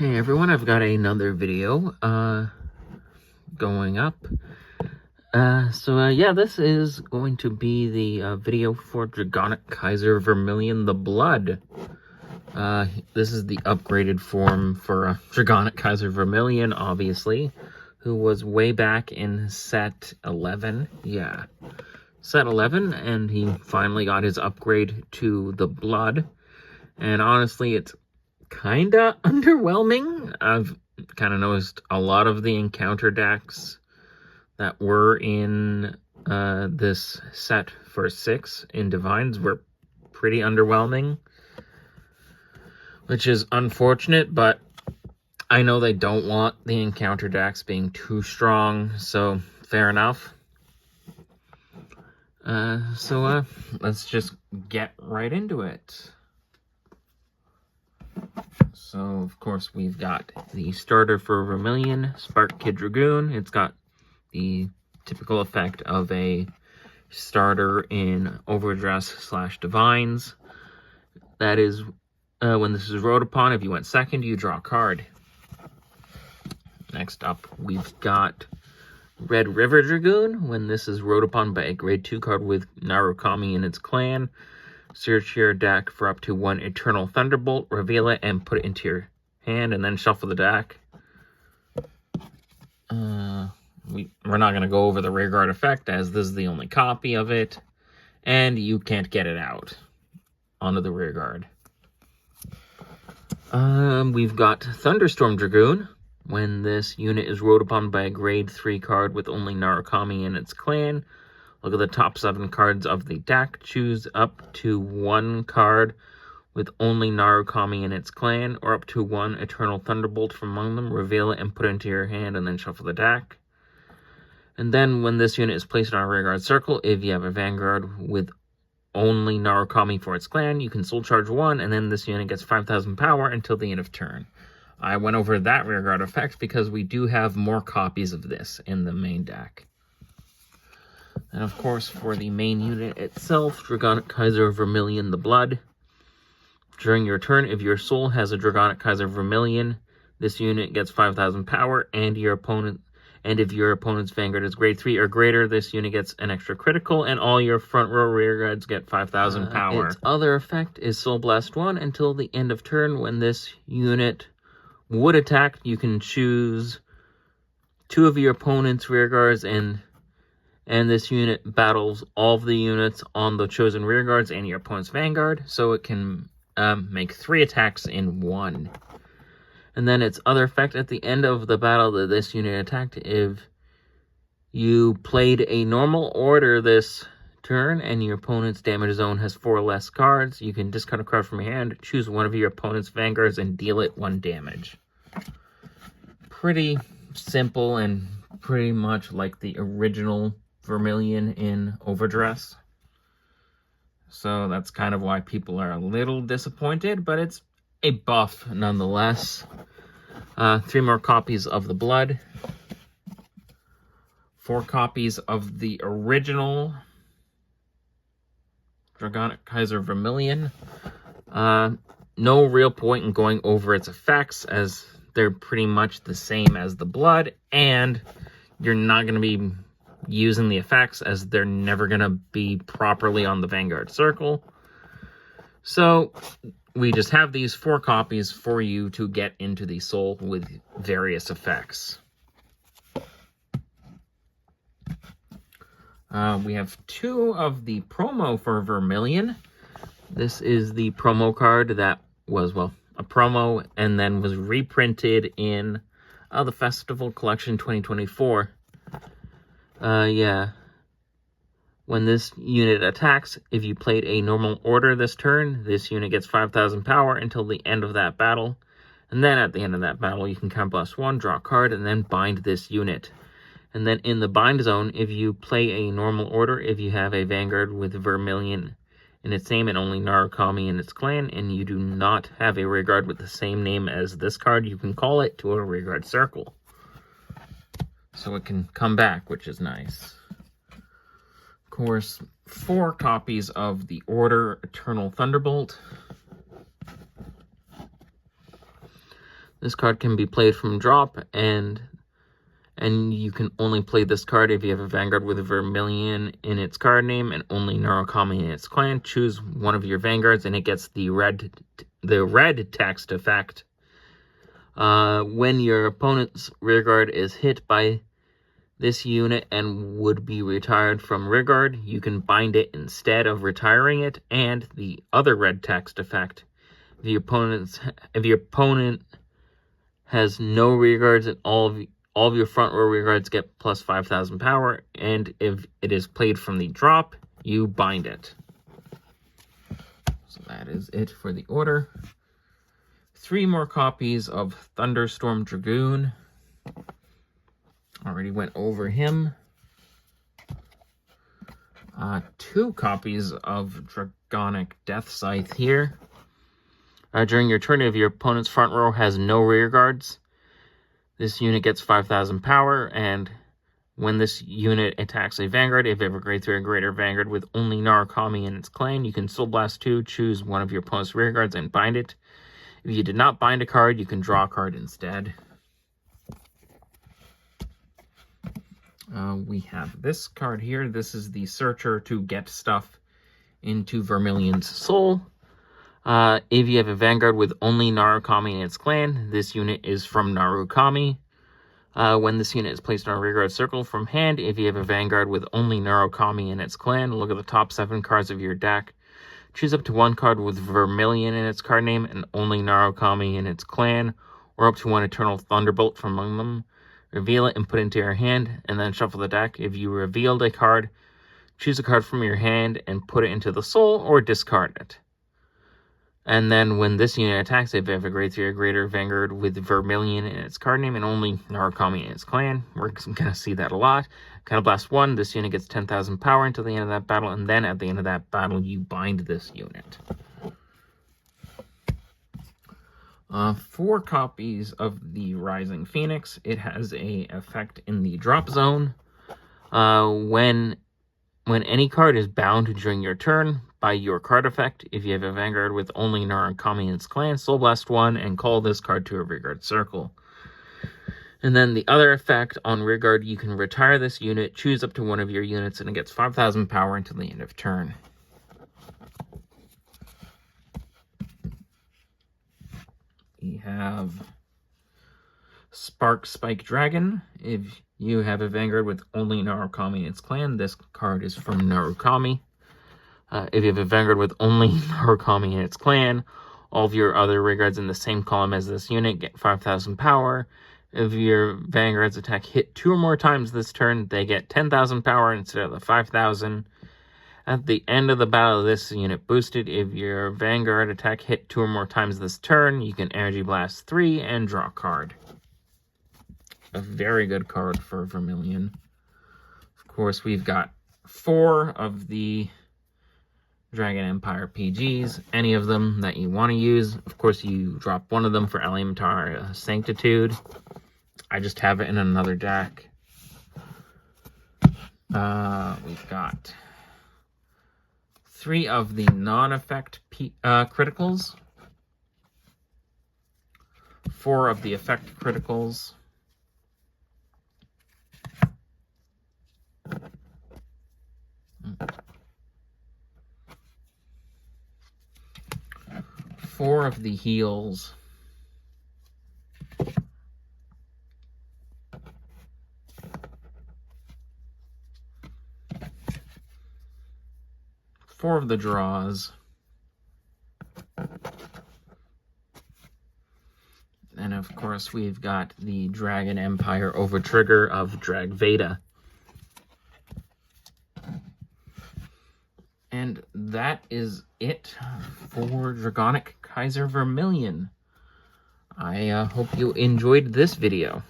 Hey everyone, I've got another video going up. Yeah, this is going to be the video for Dragonic Kaiser Vermilion the Blood. This is the upgraded form for Dragonic Kaiser Vermilion, obviously, who was way back in set 11. Yeah, set 11, and he finally got his upgrade to the Blood. And honestly, it's kinda underwhelming. I've kind of noticed a lot of the encounter decks that were in this set for 6 in DivineZ were pretty underwhelming, which is unfortunate, but I know they don't want the encounter decks being too strong, so fair enough. Let's just get right into it. So, of course, we've got the starter for Vermilion, Spark Kid Dragoon. It's got the typical effect of a starter in Overdress/DivineZ. That is, when this is rode upon, if you went second, you draw a card. Next up, we've got Red River Dragoon. When this is rode upon by a grade 2 card with Narukami in its clan, search your deck for up to 1 Eternal Thunderbolt, reveal it, and put it into your hand, and then shuffle the deck. We're not going to go over the rearguard effect, as this is the only copy of it, and you can't get it out onto the rearguard. We've got Thunderstorm Dragoon. When this unit is rode upon by a grade 3 card with only Narukami in its clan, look at the top 7 cards of the deck. Choose up to 1 card with only Narukami in its clan, or up to 1 Eternal Thunderbolt from among them. Reveal it and put it into your hand, and then shuffle the deck. And then when this unit is placed on a rearguard circle, if you have a Vanguard with only Narukami for its clan, you can soul charge 1, and then this unit gets 5,000 power until the end of turn. I went over that rearguard effect because we do have more copies of this in the main deck. And of course, for the main unit itself, Dragonic Kaiser Vermilion the Blood. During your turn, if your soul has a Dragonic Kaiser Vermilion, this unit gets 5,000 power, and if your opponent's Vanguard is grade 3 or greater, this unit gets an extra critical, and all your front row rearguards get 5,000 power. Its other effect is Soul Blast 1 until the end of turn. When this unit would attack, you can choose 2 of your opponent's rearguards, and this unit battles all of the units on the chosen rearguards and your opponent's Vanguard, so it can make 3 attacks in 1. And then its other effect, at the end of the battle that this unit attacked, if you played a normal order this turn and your opponent's damage zone has 4 less cards, you can discard a card from your hand, choose one of your opponent's Vanguards, and deal it 1 damage. Pretty simple and pretty much like the original Vermilion in Overdress. So that's kind of why people are a little disappointed, but it's a buff nonetheless. 3 more copies of the Blood. 4 copies of the original Dragonic Kaiser Vermilion. No real point in going over its effects, as they're pretty much the same as the Blood, and you're not going to be using the effects, as they're never going to be properly on the Vanguard circle. So we just have these 4 copies for you to get into the soul with various effects. We have 2 of the promo for Vermilion. This is the promo card that was, well, a promo and then was reprinted in the Festival Collection 2024. Yeah. When this unit attacks, if you played a normal order this turn, this unit gets 5,000 power until the end of that battle. And then at the end of that battle, you can count +1, draw a card, and then bind this unit. And then in the bind zone, if you play a normal order, if you have a Vanguard with Vermilion in its name and only Narukami in its clan, and you do not have a rearguard with the same name as this card, you can call it to a rearguard circle. So it can come back, which is nice. Of course, 4 copies of the Order Eternal Thunderbolt. This card can be played from drop, and you can only play this card if you have a Vanguard with a Vermilion in its card name and only Narukami in its clan. Choose one of your Vanguards, and it gets the red text effect. When your opponent's rearguard is hit by this unit and would be retired from rearguard, you can bind it instead of retiring it. And the other red text effect, if your opponent has no rearguards and all of your front row rearguards get plus 5,000 power, and if it is played from the drop, you bind it. So that is it for the order. 3 more copies of Thunderstorm Dragoon. Already went over him. 2 copies of Dragonic Death Scythe here. During your turn, if your opponent's front row has no rear guards, this unit gets 5,000 power, and when this unit attacks a Vanguard, if you have a grade 3 or greater Vanguard with only Narukami in its clan, you can Soul Blast 2, choose one of your opponent's rear guards, and bind it. If you did not bind a card, you can draw a card instead. We have this card here. This is the Searcher to get stuff into Vermilion's soul. If you have a Vanguard with only Narukami in its clan, this unit is from Narukami. When this unit is placed on a rearguard circle from hand, if you have a Vanguard with only Narukami in its clan, look at the top 7 cards of your deck. Choose up to 1 card with Vermilion in its card name and only Narukami in its clan, or up to 1 Eternal Thunderbolt from among them. Reveal it and put it into your hand, and then shuffle the deck. If you revealed a card, choose a card from your hand and put it into the soul, or discard it. And then when this unit attacks, if you have a grade 3 or greater Vanguard with Vermilion in its card name and only Narukami in its clan, we're going to see that a lot. Counterblast 1, this unit gets 10,000 power until the end of that battle, and then at the end of that battle, you bind this unit. 4 copies of the Rising Phoenix. It has a effect in the drop zone. When any card is bound during your turn by your card effect, if you have a Vanguard with only Narukami in its clan, Soul Blast 1 and call this card to a rearguard circle. And then the other effect, on rearguard, you can retire this unit, choose up to 1 of your units, and it gets 5,000 power until the end of turn. We have Spark Spike Dragon. If you have a Vanguard with only Narukami in its clan, this card is from Narukami. If you have a Vanguard with only Narukami in its clan, all of your other rearguards in the same column as this unit get 5,000 power. If your Vanguard's attack hit 2 or more times this turn, they get 10,000 power instead of the 5,000. At the end of the battle, this unit boosted. If your Vanguard attack hit 2 or more times this turn, you can Energy Blast 3 and draw a card. A very good card for Vermilion. Of course, we've got 4 of the Dragon Empire PGs, any of them that you want to use. Of course, you drop 1 of them for Elementar Sanctitude. I just have it in another deck. We've got 3 of the non-effect criticals, 4 of the effect criticals, 4 of the heals, 4 of the draws, and of course we've got the Dragon Empire Overtrigger of Dragveda. And that is it for Dragonic Kaiser Vermilion. I hope you enjoyed this video.